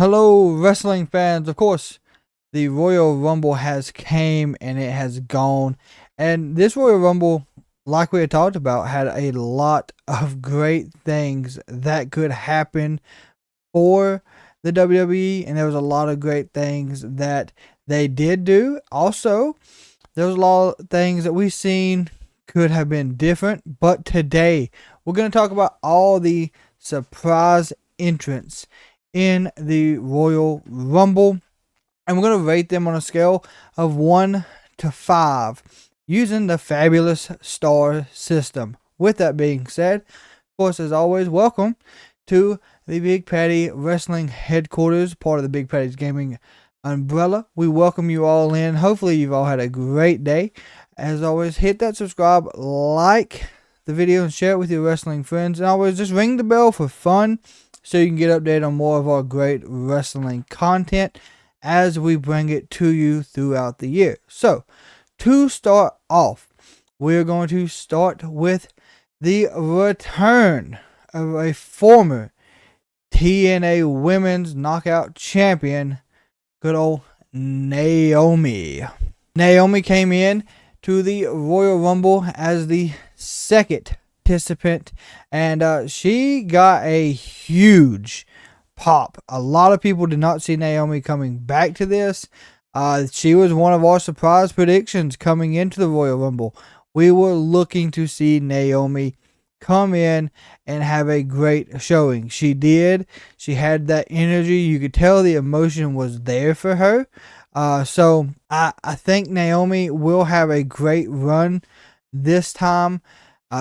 Hello, wrestling fans. Of course, the Royal Rumble has came and it has gone. And this Royal Rumble, like we had talked about, had a lot of great things that could happen for the WWE. And there was a lot of great things that they did do. Also, there was a lot of things that we've seen could have been different. But today, we're going to talk about all the surprise entrants in the Royal Rumble, and we're going to rate them on a scale of 1 to 5 using the fabulous star system. With that being said, of course, as always, welcome to the Big Patty Wrestling Headquarters, part of the Big Patty's Gaming umbrella. We welcome you all in. Hopefully you've all had a great day. As always, hit that subscribe, like the video, and share it with your wrestling friends. And always just ring the bell for fun, so you can get updated on more of our great wrestling content as we bring it to you throughout the year. So, to start off, we're going to start with the return of a former TNA Women's Knockout Champion, good old Naomi. Naomi came in to the Royal Rumble as the second participant, and she got a huge pop. A lot of people did not see Naomi coming back to this. She was one of our surprise predictions coming into the Royal Rumble. We were looking to see Naomi come in and have a great showing. She did. She had that energy. You could tell the emotion was there for her. So I think Naomi will have a great run this time.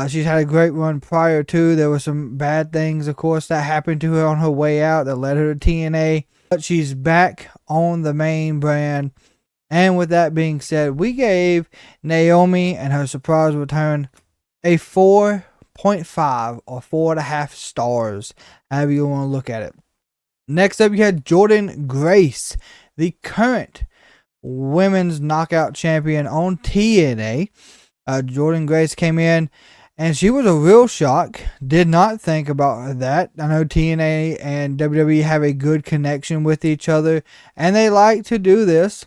She's had a great run prior to. There were some bad things, of course, that happened to her on her way out that led her to TNA. But she's back on the main brand. And with that being said, we gave Naomi and her surprise return a 4.5 or 4.5 stars, however you want to look at it. Next up, you had Jordynne Grace, the current Women's Knockout Champion on TNA. Jordynne Grace came in, and she was a real shock. Did not think about that. I know TNA and WWE have a good connection with each other, and they like to do this.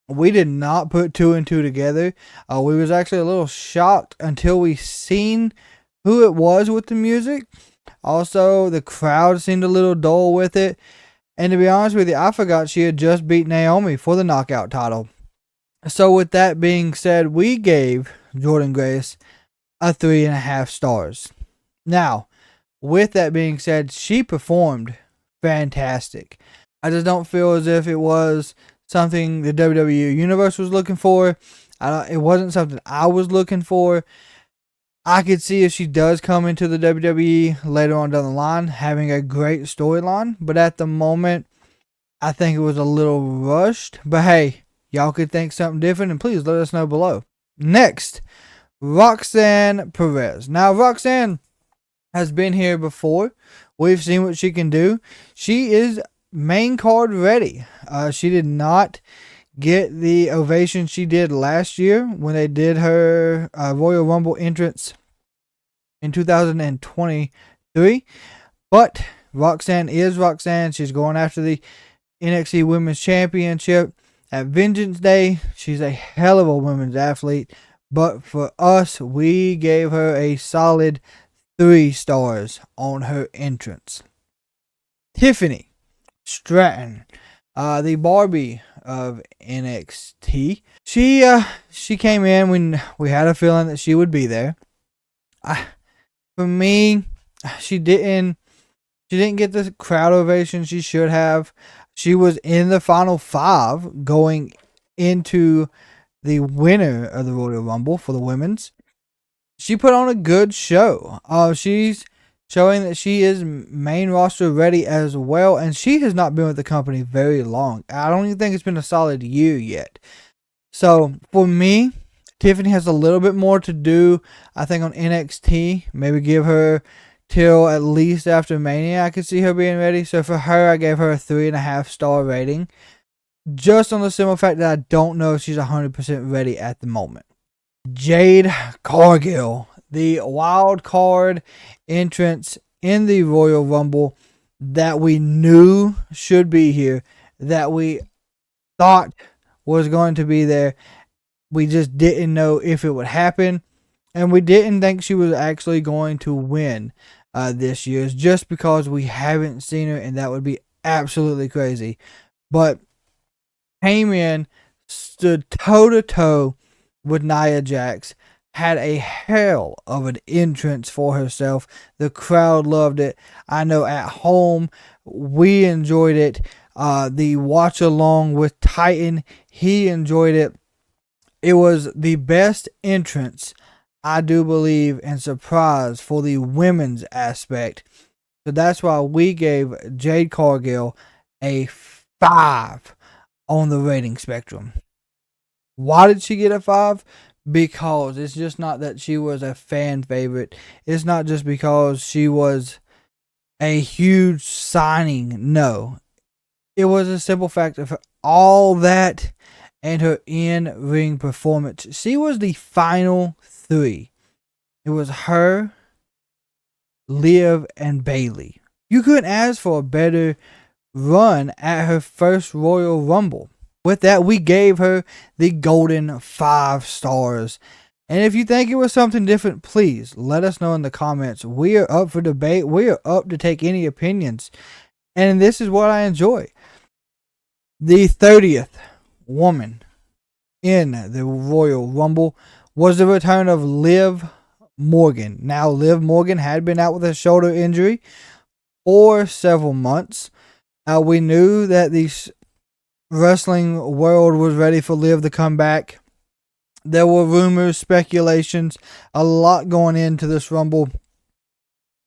We did not put two and two together. We was actually a little shocked until we seen who it was with the music. Also, the crowd seemed a little dull with it. And to be honest with you, I forgot she had just beat Naomi for the knockout title. So with that being said, we gave Jordynne Grace a 3.5 stars. Now, with that being said, she performed fantastic. I just don't feel as if it was something the WWE Universe was looking for. It wasn't something I was looking for. I could see if she does come into the WWE later on down the line, having a great storyline. But at the moment, I think it was a little rushed. But hey, y'all could think something different, and please let us know below. Next, Roxanne Perez. Now, Roxanne has been here before. We've seen what she can do. She is main card ready. She did not get the ovation she did last year when they did her Royal Rumble entrance in 2023. But Roxanne is Roxanne. She's going after the NXT Women's Championship at Vengeance Day. She's a hell of a women's athlete. But for us, we gave her a solid 3 stars on her entrance. Tiffany Stratton, the Barbie of NXT. She came in when we had a feeling that she would be there. For me, she didn't get the crowd ovation she should have. She was in the final 5 going into the winner of the Royal Rumble for the women's. She put on a good show. She's showing that she is main roster ready as well, and she has not been with the company very long. I don't even think it's been a solid year yet. So for me, Tiffany has a little bit more to do, I think, on NXT. Maybe give her till at least after Mania. I could see her being ready. So for her, I gave her a 3.5 star rating, just on the simple fact that I don't know if she's 100% ready at the moment. Jade Cargill, the wild card entrance in the Royal Rumble. that we knew should be here, that we thought was going to be there. We just didn't know if it would happen, and we didn't think she was actually going to win this year, just because we haven't seen her, and that would be absolutely crazy. But came in, stood toe to toe with Nia Jax, had a hell of an entrance for herself. The crowd loved it. I know at home we enjoyed it. The watch along with Titan, he enjoyed it. It was the best entrance, I do believe, and surprise for the women's aspect. So that's why we gave Jade Cargill a 5 on the rating spectrum. Why did she get a 5? Because it's just not that she was a fan favorite. It's not just because she was a huge signing. No. It was a simple fact of all that and her in-ring performance. She was the final 3. It was her, Liv, and Bayley. You couldn't ask for a better run at her first Royal Rumble. With that, we gave her the golden 5 stars. And if you think it was something different, please let us know in the comments. We are up for debate. We are up to take any opinions. And this is what I enjoy. The 30th woman in the Royal Rumble was the return of Liv Morgan. Now, Liv Morgan had been out with a shoulder injury for several months. We knew that the wrestling world was ready for Liv to come back. There were rumors, speculations, a lot going into this Rumble.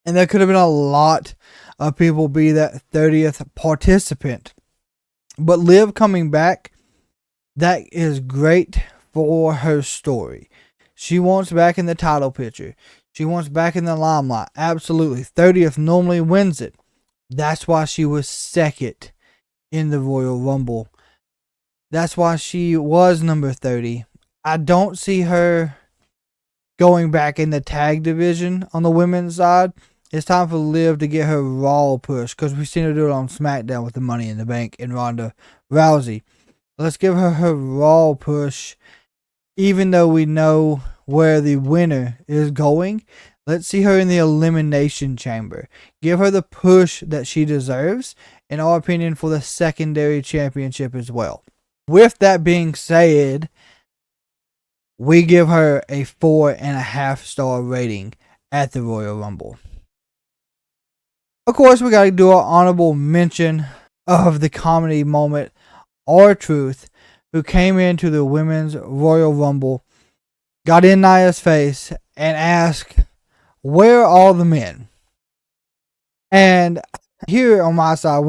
And there could have been a lot of people be that 30th participant. But Liv coming back, that is great for her story. She wants back in the title picture. She wants back in the limelight. Absolutely. 30th normally wins it. That's why she was second in the Royal Rumble. That's why she was number 30. I don't see her going back in the tag division on the women's side. It's time for Liv to get her Raw push, because we've seen her do it on SmackDown with the Money in the Bank and Ronda Rousey. Let's give her her Raw push, even though we know where the winner is going. Let's see her in the Elimination Chamber. Give her the push that she deserves, in our opinion, for the secondary championship as well. With that being said, we give her a 4.5 star rating at the Royal Rumble. Of course, we got to do our honorable mention of the comedy moment, R-Truth, who came into the Women's Royal Rumble, got in Nia's face, and asked, "Where are all the men?" And here on my side,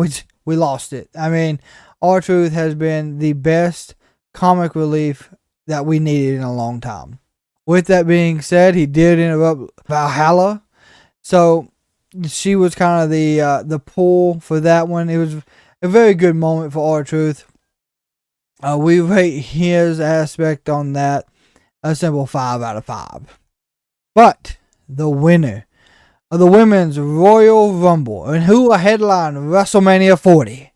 we lost it. I mean, R-Truth has been the best comic relief that we needed in a long time. With that being said, he did interrupt Valhalla, so she was kind of the pull for that one. It was a very good moment for R-Truth. We rate his aspect on that a simple 5 out of 5. But the winner of the Women's Royal Rumble, and who will headline WrestleMania 40,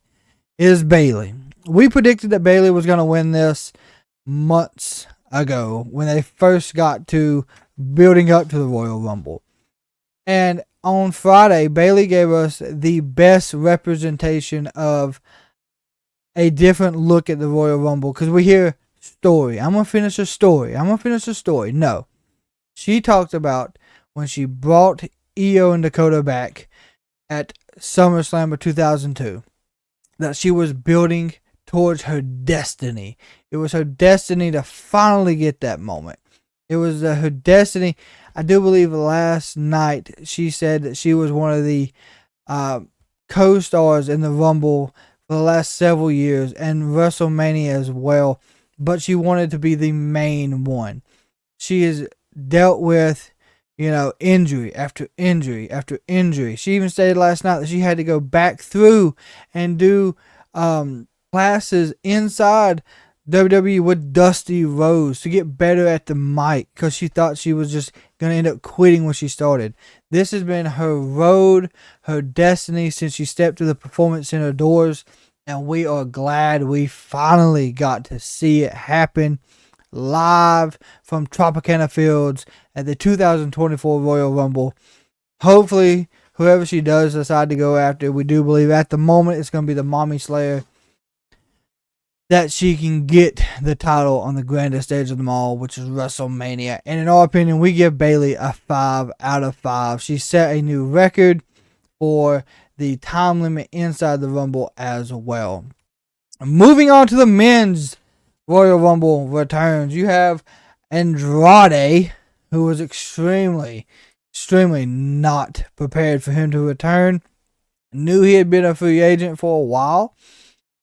is Bayley. We predicted that Bayley was going to win this months ago when they first got to building up to the Royal Rumble. And on Friday, Bayley gave us the best representation of a different look at the Royal Rumble, because we hear story. I'm going to finish a story. I'm going to finish a story. No. She talked about when she brought Io and Dakota back at SummerSlam of 2002, that she was building towards her destiny. It was her destiny to finally get that moment. It was her destiny. I do believe last night she said that she was one of the co-stars in the Rumble for the last several years and WrestleMania as well, but she wanted to be the main one. She has dealt with, injury after injury after injury. She even stated last night that she had to go back through and do classes inside WWE with Dusty Rhodes to get better at the mic because she thought she was just going to end up quitting when she started. This has been her road, her destiny since she stepped through the Performance Center doors, and we are glad we finally got to see it happen live from Tropicana Fields at the 2024 Royal Rumble. Hopefully, whoever she does decide to go after, we do believe at the moment it's going to be the Mommy Slayer, that she can get the title on the grandest stage of them all, which is WrestleMania. And in our opinion, we give Bayley a 5 out of 5. She set a new record for the time limit inside the Rumble as well. Moving on to the men's Royal Rumble returns. You have Andrade, who was extremely not prepared for him to return. Knew he had been a free agent for a while.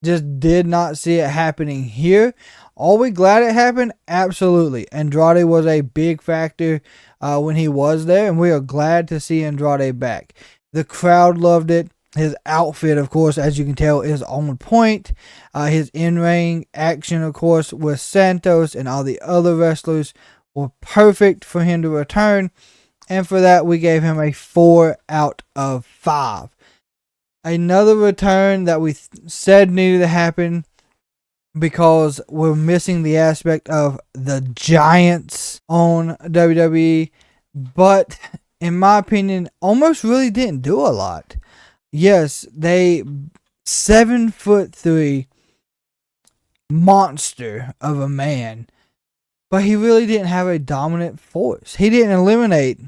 Just did not see it happening here. Are we glad it happened? Absolutely. Andrade was a big factor when he was there, and we are glad to see Andrade back. The crowd loved it. His outfit, of course, as you can tell, is on point. His in-ring action, of course, with Santos and all the other wrestlers were perfect for him to return. And for that, we gave him a 4 out of 5. Another return that we said needed to happen because we're missing the aspect of the Giants on WWE, but in my opinion, almost really didn't do a lot. Yes, they 7'3" monster of a man, but he really didn't have a dominant force. He didn't eliminate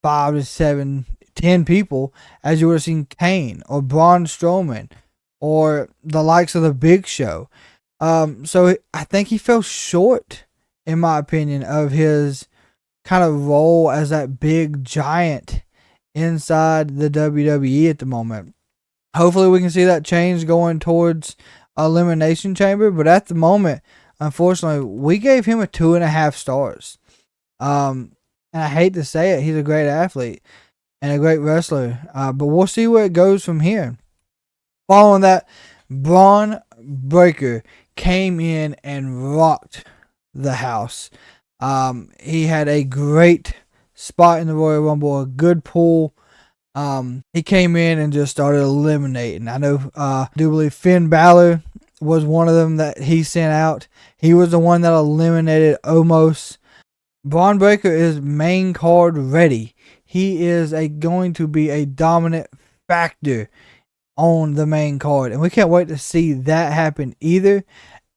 5 to 7, 10 people as you would have seen Kane or Braun Strowman or the likes of the Big Show. So I think he fell short, in my opinion, of his kind of role as that big giant inside the WWE at the moment. Hopefully we can see that change going towards Elimination Chamber, but at the moment, unfortunately, we gave him a 2.5 stars. And I hate to say it, he's a great athlete and a great wrestler, but we'll see where it goes from here. Following that, Braun Breaker came in and rocked the house. He had a great spot in the Royal Rumble, a good pull. He came in and just started eliminating. I know, I do believe Finn Balor was one of them that he sent out. He was the one that eliminated Omos. Braun Breaker is main card ready. He is going to be a dominant factor on the main card, and we can't wait to see that happen either.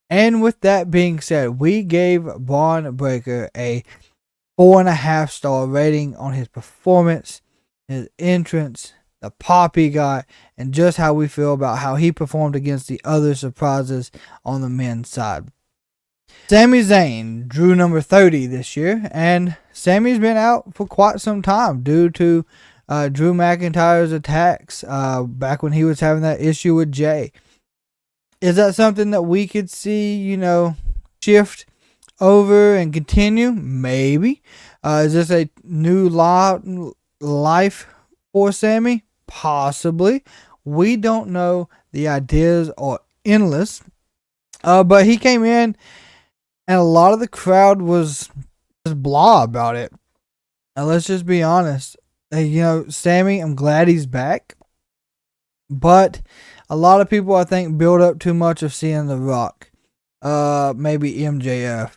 And with that being said, we gave Braun Breaker a 4.5 star rating on his performance, his entrance, the pop he got, and just how we feel about how he performed against the other surprises on the men's side. Sami Zayn drew number 30 this year, and Sami's been out for quite some time due to Drew McIntyre's attacks back when he was having that issue with Jay. Is that something that we could see, shift over and continue? Maybe. Is this a new life for Sami? Possibly. We don't know. The ideas are endless. But he came in, and a lot of the crowd was just blah about it. Now, let's just be honest. Sami, I'm glad he's back. But a lot of people, I think, build up too much of seeing The Rock. Maybe MJF,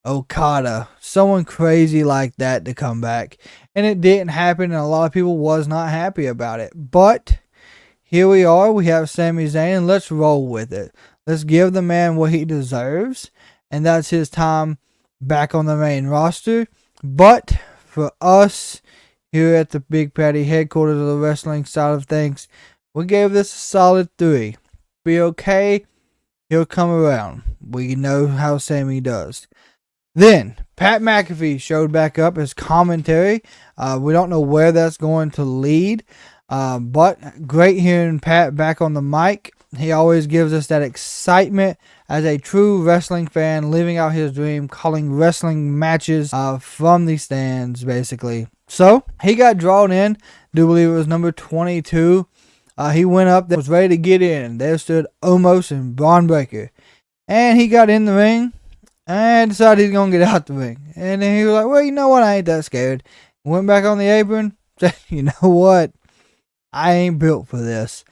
Okada, someone crazy like that to come back. And it didn't happen, and a lot of people was not happy about it. But here we are. We have Sami Zayn, and let's roll with it. Let's give the man what he deserves, and that's his time back on the main roster. But for us here at the Big Patty headquarters of the wrestling side of things, we gave this a solid 3. Be okay. He'll come around. We know how Sami does. Then, Pat McAfee showed back up as commentary. We don't know where that's going to lead. But great hearing Pat back on the mic. He always gives us that excitement as a true wrestling fan, living out his dream, calling wrestling matches from the stands, basically. So, he got drawn in. Do believe it was number 22. He went up there, was ready to get in. There stood Omos and Braun Breaker. And he got in the ring and decided he's going to get out the ring. And then he was like, well, you know what? I ain't that scared. Went back on the apron. Said, you know what? I ain't built for this.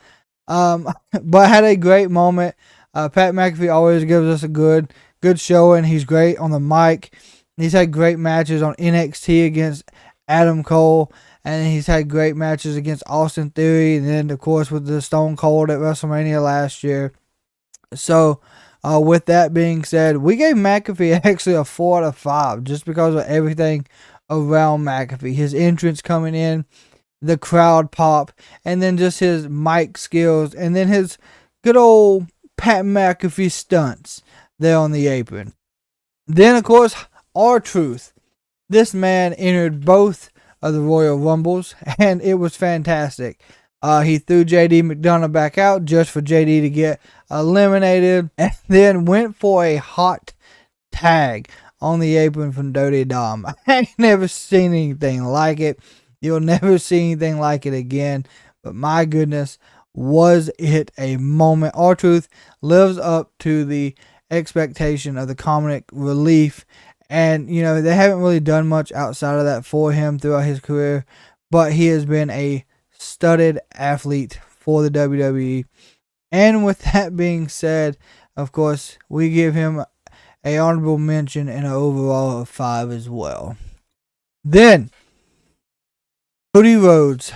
But had a great moment. Pat McAfee always gives us a good showing. He's great on the mic. He's had great matches on NXT against Adam Cole. And he's had great matches against Austin Theory. And then, of course, with the Stone Cold at WrestleMania last year. So, with that being said, we gave McAfee actually a 4 out of 5 just because of everything around McAfee. His entrance coming in, the crowd pop, and then just his mic skills, and then his good old Pat McAfee stunts there on the apron. Then, of course, R-Truth. This man entered both of the Royal Rumbles, and it was fantastic. He threw JD McDonough back out just for JD to get eliminated, and then went for a hot tag on the apron from Dodie Dom. I ain't never seen anything like it. You'll never see anything like it again. But my goodness, was it a moment. R-Truth lives up to the expectation of the comic relief. And, you know, they haven't really done much outside of that for him throughout his career. But he has been a studded athlete for the WWE. And with that being said, of course, we give him a honorable mention and an overall of 5 as well. Then, Cody Rhodes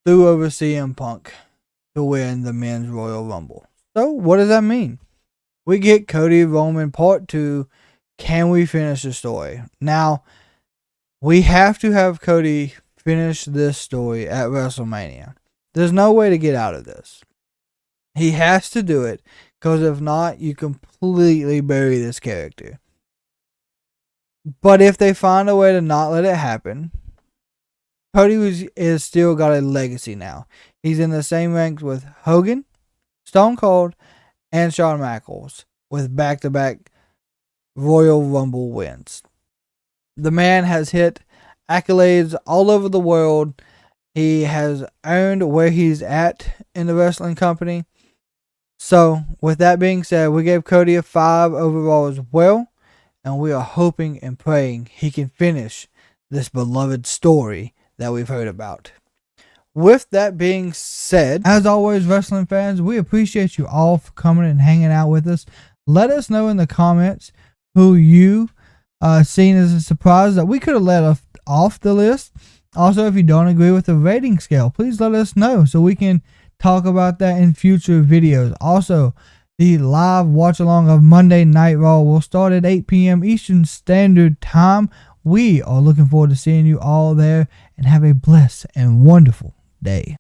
threw over CM Punk to win the Men's Royal Rumble. So, what does that mean? We get Cody Roman Part 2. Can we finish the story? Now, we have to have Cody finish this story at WrestleMania. There's no way to get out of this. He has to do it, because if not, you completely bury this character. But if they find a way to not let it happen, Cody is still got a legacy now. He's in the same ranks with Hogan, Stone Cold, and Shawn Michaels with back-to-back Royal Rumble wins. The man has hit accolades all over the world. He has earned where he's at in the wrestling company. So, with that being said, we gave Cody a 5 overall as well. And we are hoping and praying he can finish this beloved story that we've heard about. With that being said, as always, wrestling fans, we appreciate you all for coming and hanging out with us. Let us know in the comments who you seen as a surprise that we could have let off the list. Also, if you don't agree with the rating scale, please let us know so we can talk about that in future videos. Also, the live watch along of Monday Night Raw will start at 8 p.m. Eastern Standard Time. We are looking forward to seeing you all there, and have a blessed and wonderful day.